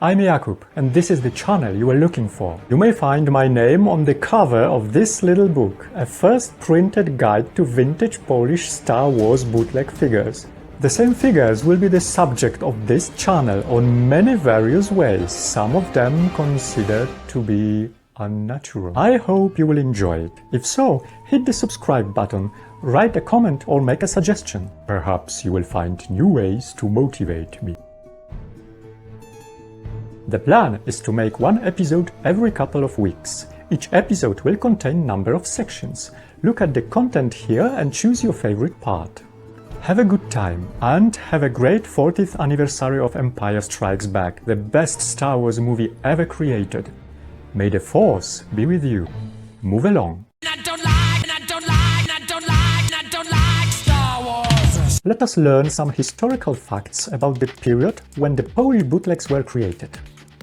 I'm Jakub, and this is the channel you were looking for. You may find my name on the cover of this little book, a first printed guide to vintage Polish Star Wars bootleg figures. The same figures will be the subject of this channel on many various ways, some of them considered to be unnatural. I hope you will enjoy it. If so, hit the subscribe button, write a comment or make a suggestion. Perhaps you will find new ways to motivate me. The plan is to make one episode every couple of weeks. Each episode will contain a number of sections. Look at the content here and choose your favorite part. Have a good time and have a great 40th anniversary of Empire Strikes Back, the best Star Wars movie ever created. May the Force be with you. Move along. I don't like Star Wars. Let us learn some historical facts about the period when the Polish bootlegs were created.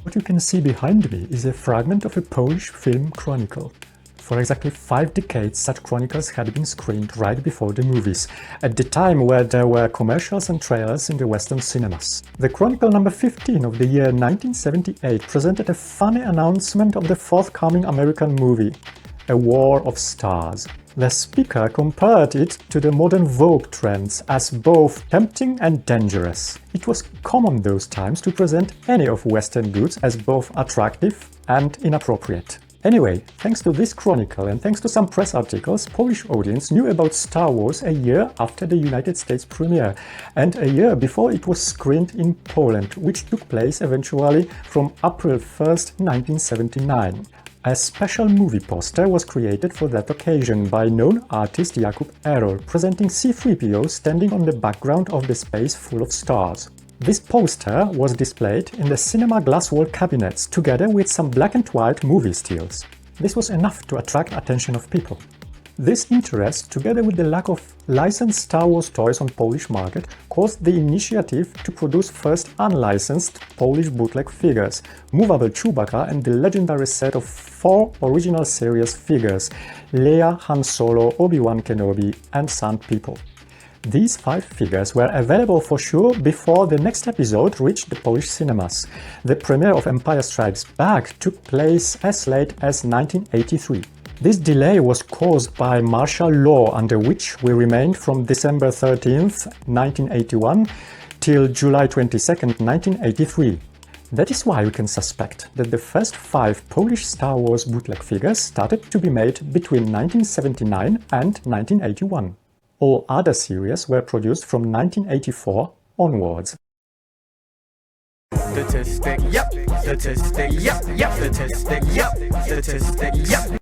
What you can see behind me is a fragment of a Polish film chronicle. For exactly 5 decades, such chronicles had been screened right before the movies, at the time where there were commercials and trailers in the Western cinemas. The chronicle number 15 of the year 1978 presented a funny announcement of the forthcoming American movie, A War of Stars. The speaker compared it to the modern Vogue trends as both tempting and dangerous. It was common those times to present any of Western goods as both attractive and inappropriate. Anyway, thanks to this chronicle and thanks to some press articles, Polish audience knew about Star Wars a year after the United States premiere and a year before it was screened in Poland, which took place eventually from April 1st, 1979. A special movie poster was created for that occasion by known artist Jakub Erol, presenting C-3PO standing on the background of the space full of stars. This poster was displayed in the cinema glass wall cabinets together with some black and white movie stills. This was enough to attract attention of people. This interest, together with the lack of licensed Star Wars toys on Polish market, caused the initiative to produce first unlicensed Polish bootleg figures, movable Chewbacca and the legendary set of 4 original series figures, Leia, Han Solo, Obi-Wan Kenobi and Sand People. These 5 figures were available for sure before the next episode reached the Polish cinemas. The premiere of Empire Strikes Back took place as late as 1983. This delay was caused by martial law under which we remained from December 13th, 1981 till July 22nd, 1983. That is why we can suspect that the first 5 Polish Star Wars bootleg figures started to be made between 1979 and 1981. All other series were produced from 1984 onwards. Statistic, yep. Statistic, yep. Statistic, yep. Statistic, yep.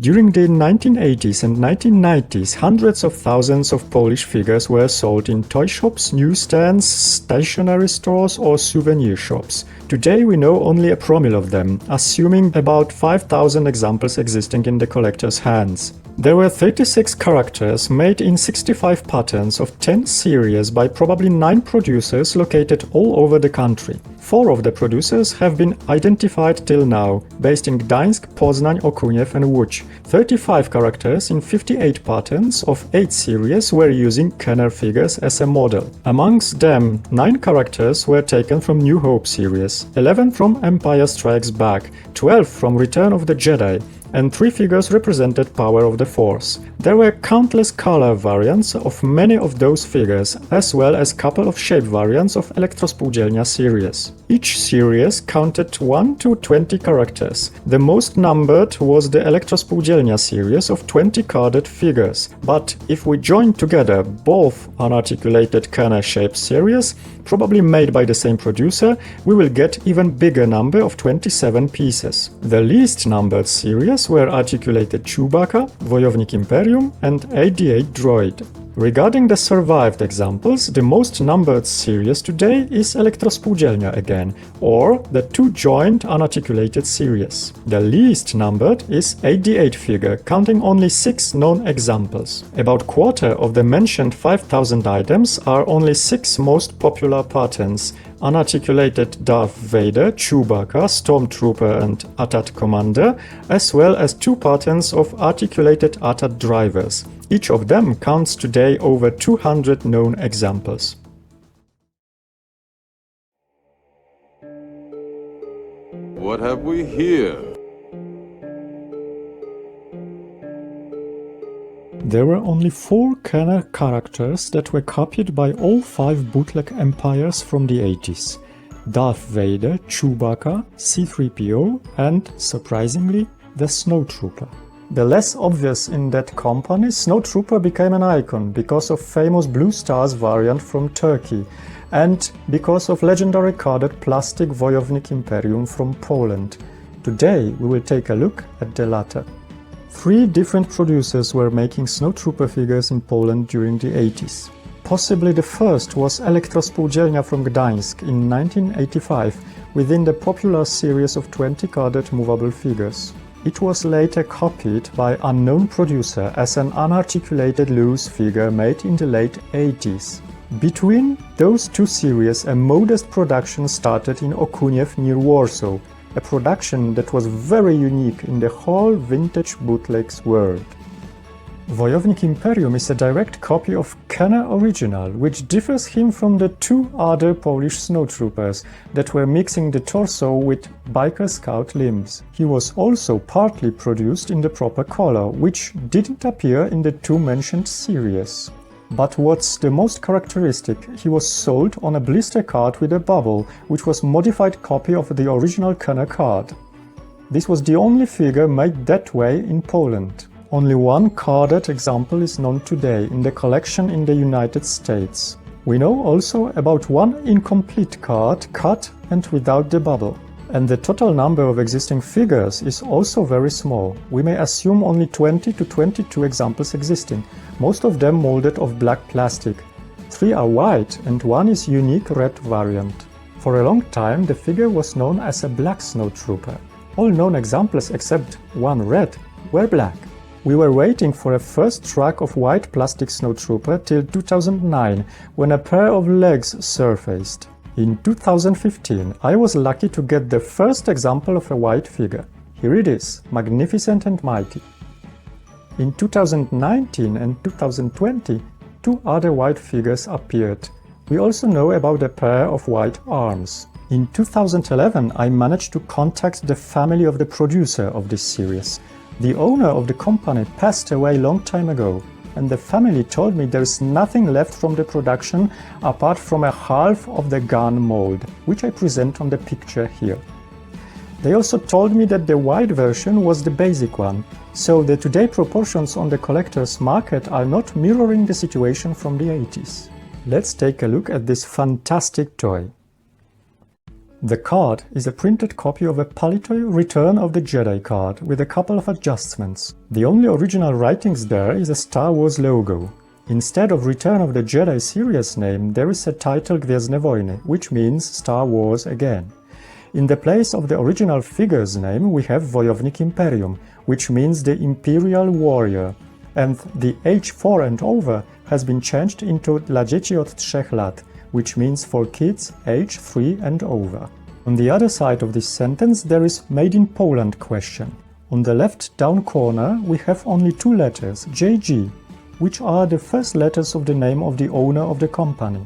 During the 1980s and 1990s, hundreds of thousands of Polish figures were sold in toy shops, newsstands, stationery stores or souvenir shops. Today we know only a promille of them, assuming about 5,000 examples existing in the collector's hands. There were 36 characters made in 65 patterns of 10 series by probably 9 producers located all over the country. 4 of the producers have been identified till now, based in Gdańsk, Poznań, Okuniew and Łódź. 35 characters in 58 patterns of 8 series were using Kenner figures as a model. Amongst them, 9 characters were taken from New Hope series, 11 from Empire Strikes Back, 12 from Return of the Jedi, and 3 figures represented Power of the Force. There were countless color variants of many of those figures, as well as couple of shape variants of Elektrospółdzielnia series. Each series counted 1 to 20 characters. The most numbered was the Elektrospółdzielnia series of 20 carded figures, but if we join together both unarticulated Kenner shape series, probably made by the same producer, we will get even bigger number of 27 pieces. The least numbered series were articulated Chewbacca, Wojownik Imperium and AD-8 droid. Regarding the survived examples, the most numbered series today is Elektrospółdzielnia again, or the 2 joined unarticulated series. The least numbered is AD-8 figure, counting only 6 known examples. About quarter of the mentioned 5,000 items are only 6 most popular patterns: unarticulated Darth Vader, Chewbacca, Stormtrooper and AT-AT Commander, as well as 2 patterns of articulated AT-AT drivers. Each of them counts today over 200 known examples. What have we here? There were only 4 Kenner characters that were copied by all 5 bootleg empires from the 80s. Darth Vader, Chewbacca, C-3PO and, surprisingly, the Snowtrooper. The less obvious in that company, Snowtrooper became an icon because of famous Blue Stars variant from Turkey and because of legendary carded plastic Wojownik Imperium from Poland. Today we will take a look at the latter. 3 different producers were making Snowtrooper figures in Poland during the 80s. Possibly the first was Elektrospółdzielnia from Gdańsk in 1985 within the popular series of 20 carded movable figures. It was later copied by unknown producer as an unarticulated loose figure made in the late 80s. Between those 2 series a modest production started in Okuniew near Warsaw, a production that was very unique in the whole vintage bootlegs world. Wojownik Imperium is a direct copy of Kenner original, which differs him from the 2 other Polish snowtroopers that were mixing the torso with biker scout limbs. He was also partly produced in the proper color, which didn't appear in the 2 mentioned series. But what's the most characteristic, he was sold on a blister card with a bubble, which was a modified copy of the original Kenner card. This was the only figure made that way in Poland. Only 1 carded example is known today in the collection in the United States. We know also about 1 incomplete card cut and without the bubble. And the total number of existing figures is also very small. We may assume only 20 to 22 examples existing, most of them molded of black plastic. 3 are white and 1 is unique red variant. For a long time the figure was known as a black Snowtrooper. All known examples except 1 red were black. We were waiting for a first track of white plastic Snowtrooper till 2009, when a pair of legs surfaced. In 2015, I was lucky to get the first example of a white figure. Here it is, magnificent and mighty. In 2019 and 2020, 2 other white figures appeared. We also know about a pair of white arms. In 2011, I managed to contact the family of the producer of this series. The owner of the company passed away a long time ago, and the family told me there is nothing left from the production apart from a half of the gun mold, which I present on the picture here. They also told me that the white version was the basic one, so the today proportions on the collector's market are not mirroring the situation from the 80s. Let's take a look at this fantastic toy. The card is a printed copy of a Palitoy Return of the Jedi card with a couple of adjustments. The only original writings there is a Star Wars logo. Instead of Return of the Jedi series name, there is a title Gwiezdne Wojny, which means Star Wars again. In the place of the original figure's name, we have Wojownik Imperium, which means the Imperial Warrior, and the age 4 and over has been changed into Dla dzieci od 3 lat, which means for kids age 3 and over. On the other side of this sentence there is Made in Poland question. On the left down corner we have only 2 letters, JG, which are the first letters of the name of the owner of the company.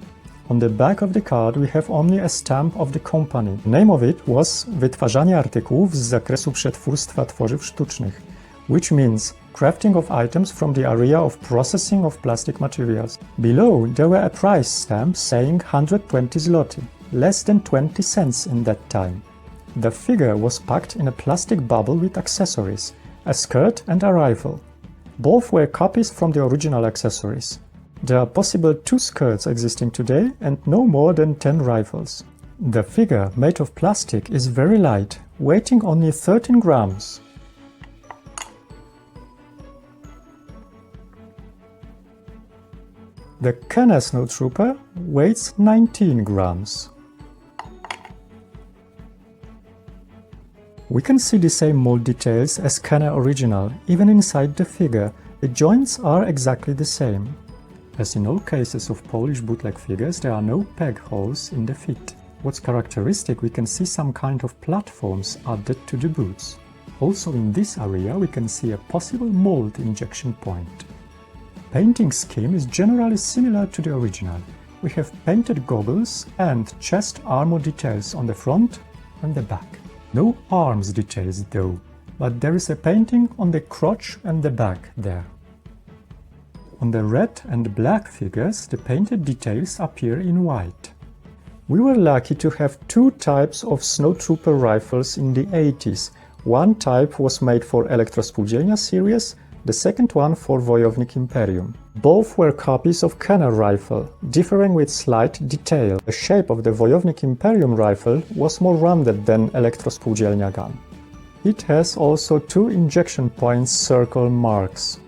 On the back of the card we have only a stamp of the company. The name of it was Wytwarzanie artykułów z zakresu przetwórstwa tworzyw sztucznych, which means crafting of items from the area of processing of plastic materials. Below there were a price stamp saying 120 zloty, less than 20 cents in that time. The figure was packed in a plastic bubble with accessories, a skirt and a rifle. Both were copies from the original accessories. There are possible 2 skirts existing today and no more than 10 rifles. The figure, made of plastic, is very light, weighing only 13 grams. The Kenner Snowtrooper weighs 19 grams. We can see the same mold details as Kenner original, even inside the figure. The joints are exactly the same. As in all cases of Polish bootleg figures, there are no peg holes in the feet. What's characteristic, we can see some kind of platforms added to the boots. Also in this area we can see a possible mold injection point. Painting scheme is generally similar to the original. We have painted goggles and chest armor details on the front and the back. No arms details though, but there is a painting on the crotch and the back there. On the red and black figures, the painted details appear in white. We were lucky to have two types of Snowtrooper rifles in the 80s. One type was made for Elektrospółdzielnia series, the second one for Wojownik Imperium. Both were copies of Kenner rifle, differing with slight detail. The shape of the Wojownik Imperium rifle was more rounded than Elektrospółdzielnia gun. It has also two injection points circle marks.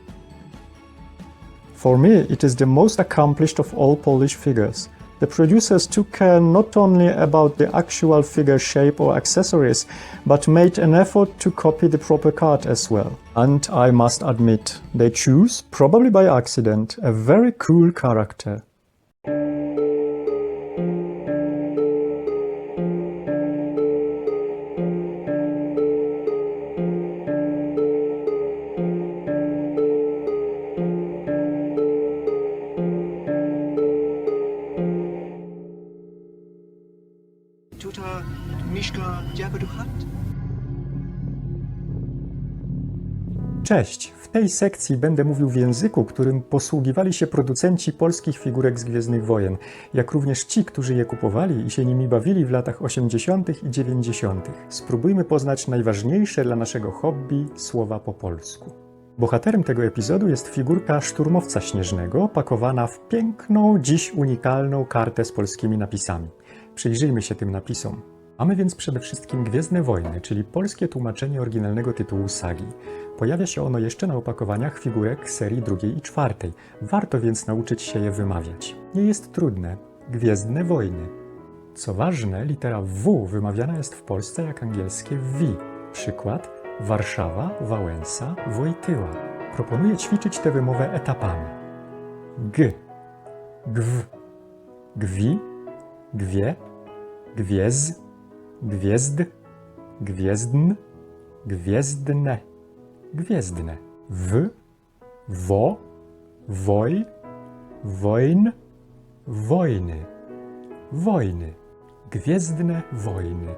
For me, it is the most accomplished of all Polish figures. The producers took care not only about the actual figure shape or accessories, but made an effort to copy the proper card as well. And I must admit, they choose, probably by accident, a very cool character. Tuta, Miszka, diabeł hat? Cześć! W tej sekcji będę mówił w języku, którym posługiwali się producenci polskich figurek z Gwiezdnych Wojen, jak również ci, którzy je kupowali i się nimi bawili w latach 80. i 90. Spróbujmy poznać najważniejsze dla naszego hobby słowa po polsku. Bohaterem tego epizodu jest figurka szturmowca śnieżnego, pakowana w piękną, dziś unikalną kartę z polskimi napisami. Przyjrzyjmy się tym napisom. Mamy więc przede wszystkim Gwiezdne Wojny, czyli polskie tłumaczenie oryginalnego tytułu sagi. Pojawia się ono jeszcze na opakowaniach figurek serii drugiej i czwartej. Warto więc nauczyć się je wymawiać. Nie jest trudne. Gwiezdne Wojny. Co ważne, litera W wymawiana jest w Polsce jak angielskie V. Przykład: Warszawa, Wałęsa, Wojtyła. Proponuję ćwiczyć tę wymowę etapami. G, gw, gwi, gwie, gwiez, gwiezd, gwiezdn, gwiezdne, gwiezdne. W, wo, woj, wojn, wojny, wojny. Gwiezdne wojny.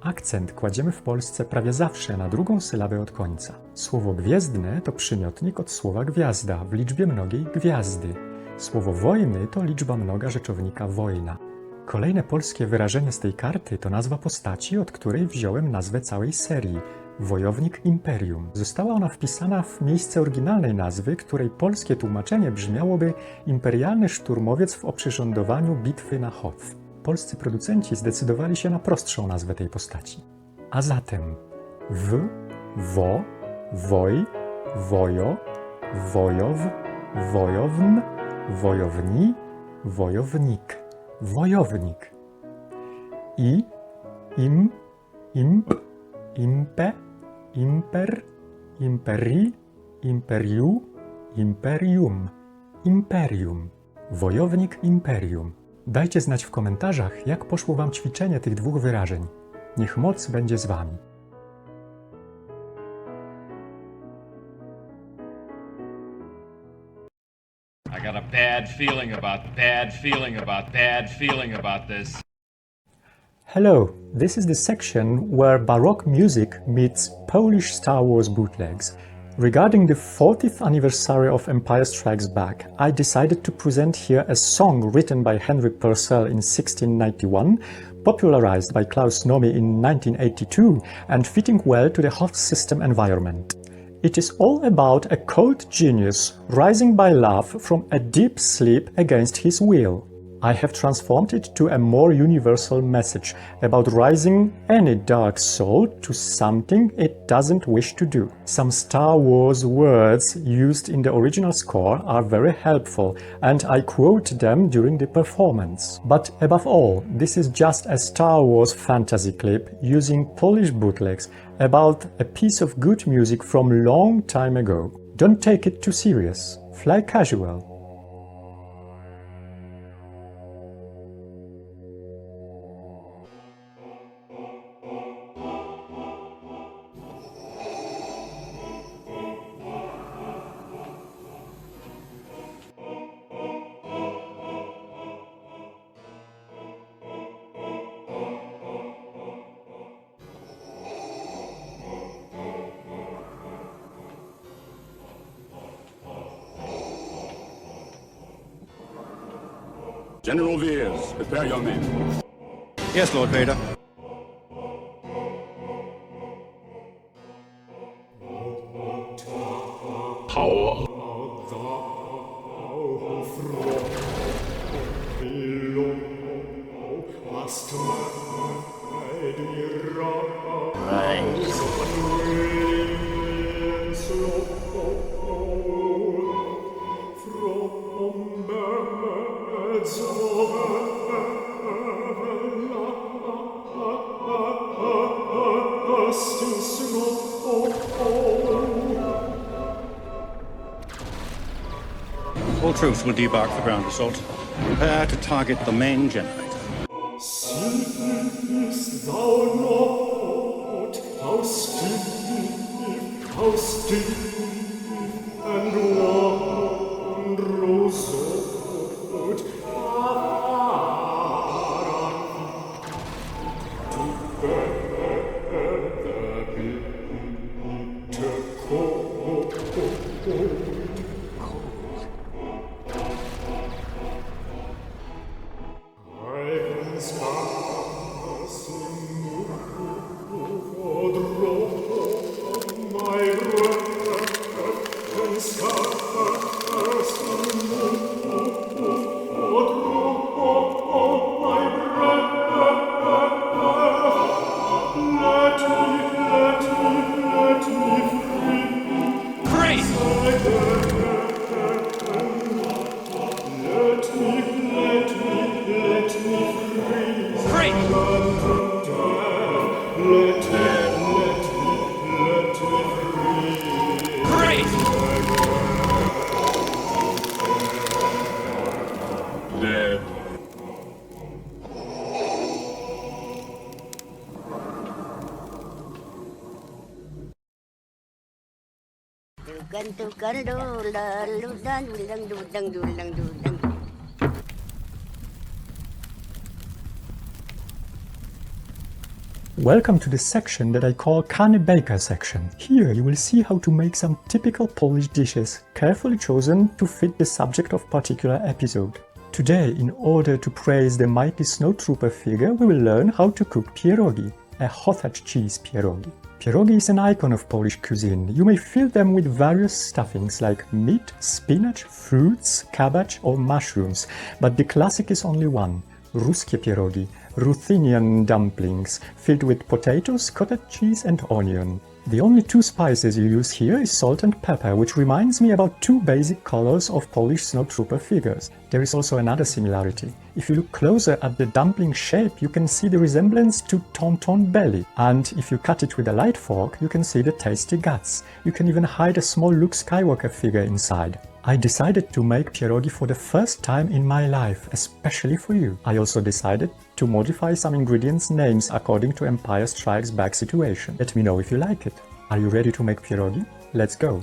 Akcent kładziemy w Polsce prawie zawsze na drugą sylabę od końca. Słowo gwiezdne to przymiotnik od słowa gwiazda, w liczbie mnogiej gwiazdy. Słowo wojny to liczba mnoga rzeczownika wojna. Kolejne polskie wyrażenie z tej karty to nazwa postaci, od której wziąłem nazwę całej serii – Wojownik Imperium. Została ona wpisana w miejsce oryginalnej nazwy, której polskie tłumaczenie brzmiałoby Imperialny szturmowiec w oprzyrządowaniu bitwy na Hoth. Polscy producenci zdecydowali się na prostszą nazwę tej postaci. A zatem W, Wo, Woj, Wojo, Wojow, Wojown, Wojowni, Wojownik. Wojownik. I, im, imp, impe, imper, imperii, imperiu, imperium. Imperium. Wojownik Imperium. Dajcie znać w komentarzach, jak poszło wam ćwiczenie tych dwóch wyrażeń. Niech moc będzie z wami. I got a bad feeling about this. Hello, this is the section where Baroque music meets Polish Star Wars bootlegs. Regarding the 40th anniversary of Empire Strikes Back, I decided to present here a song written by Henry Purcell in 1691, popularized by Klaus Nomi in 1982, and fitting well to the Hoth system environment. It is all about a cold genius rising by love from a deep sleep against his will. I have transformed it to a more universal message about rising any dark soul to something it doesn't wish to do. Some Star Wars words used in the original score are very helpful, and I quote them during the performance. But above all, this is just a Star Wars fantasy clip using Polish bootlegs about a piece of good music from long time ago. Don't take it too serious. Fly casual. General Veers, prepare your men. Yes, Lord Vader. Power. All troops will debark for ground assault. Prepare to target the main generator. Seest thou not how stiff and wondrous out to bear the bitter cold. I can scarcely move or draw my breath, can scarcely move or draw my breath. Let me free. Free! Let me free. Free! Let me free. Free! Dead. Welcome to the section that I call Cane Baker section. Here you will see how to make some typical Polish dishes, carefully chosen to fit the subject of particular episode. Today, in order to praise the mighty Snowtrooper figure, we will learn how to cook pierogi, a Hotacz cheese pierogi. Pierogi is an icon of Polish cuisine. You may fill them with various stuffings like meat, spinach, fruits, cabbage or mushrooms, but the classic is only one: Ruskie pierogi, Ruthenian dumplings, filled with potatoes, cottage cheese and onion. The only two spices you use here is salt and pepper, which reminds me about two basic colors of Polish Snowtrooper figures. There is also another similarity. If you look closer at the dumpling shape, you can see the resemblance to Tonton belly. And if you cut it with a light fork, you can see the tasty guts. You can even hide a small Luke Skywalker figure inside. I decided to make pierogi for the first time in my life, especially for you. I also decided to modify some ingredients' names according to Empire Strikes Back situation. Let me know if you like it. Are you ready to make pierogi? Let's go!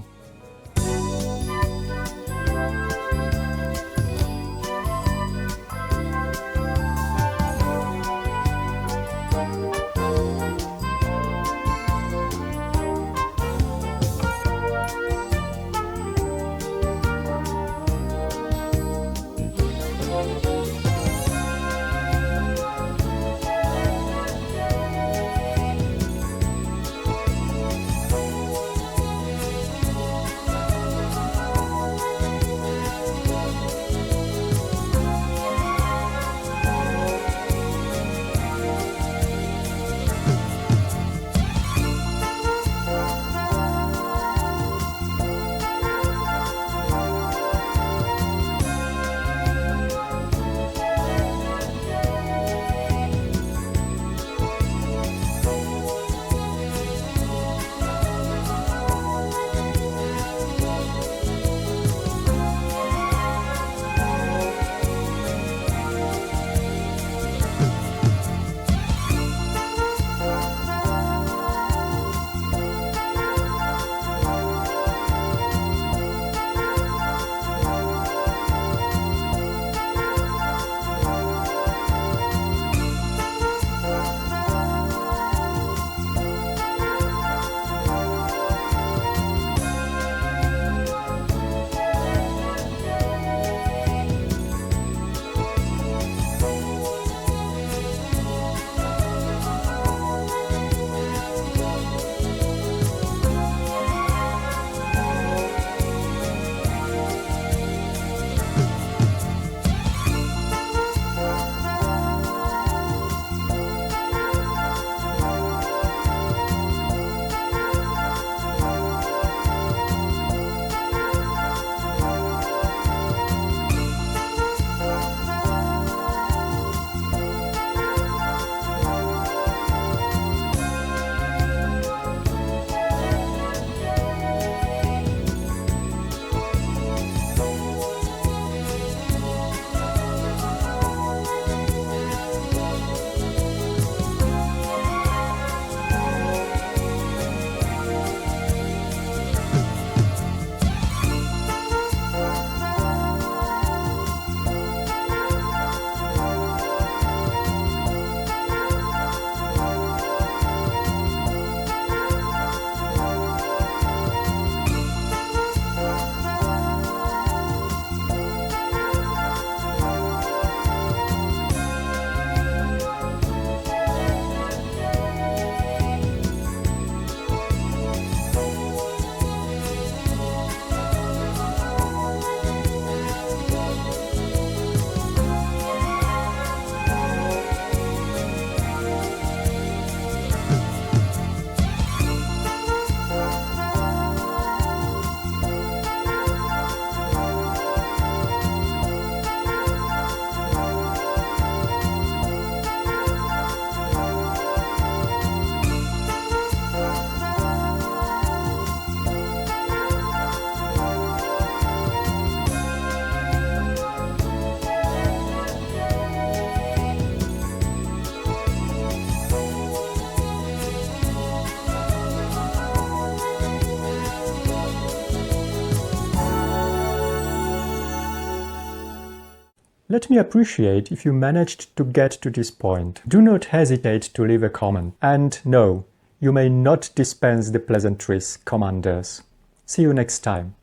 Let me appreciate if you managed to get to this point. Do not hesitate to leave a comment. And no, you may not dispense the pleasantries, commanders. See you next time.